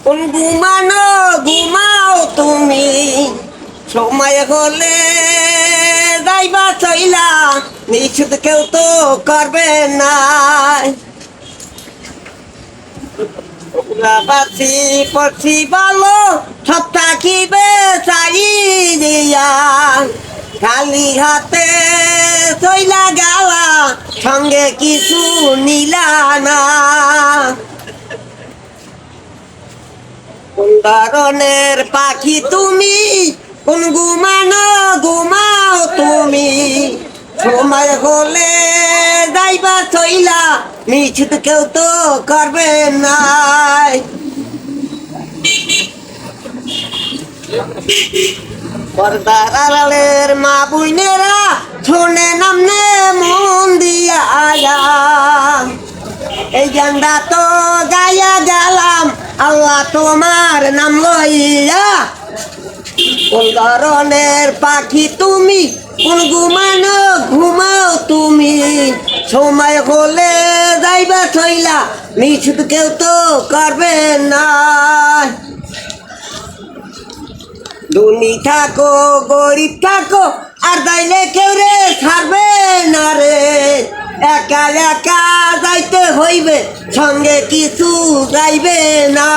কোন ঘুমানো ঘুমাও তুমি, সময় হলে যাইবা চইলা, নিষেধ কেউ তো করবে না। বাসি পড়ছি বলো সব থাকিবে চাই দিয়া, খালি হাতে চইলা গেলা, সঙ্গে কিছু নিলা না। কোন ধরনের পাখি তুমি, কোন ঘুমানো ঘুমাও তুমি, সময় হলে যাইবা চইলা, নিষেধ কেউ তো করবে না। পর্দার আড়ালের মা বুইনেরা শোনে নামনে মন দিয়া আয়া, এই গানটা তো গাইয়া গেলাম আল্লাহ তোমার নাম লইয়া। কোন ধরনের পাখি তুমি, কোন ঘুমানো ঘুমাও তুমি, সময় হলে যাইবা চইলা, নিষেধ কেউ তো করবে না। ধনী থাকো গরিব থাকো আর যাইলে কেউ রে ছাড়বে না রে, একা একা যাইতে হইবে, সঙ্গে কিছু যাইবে না।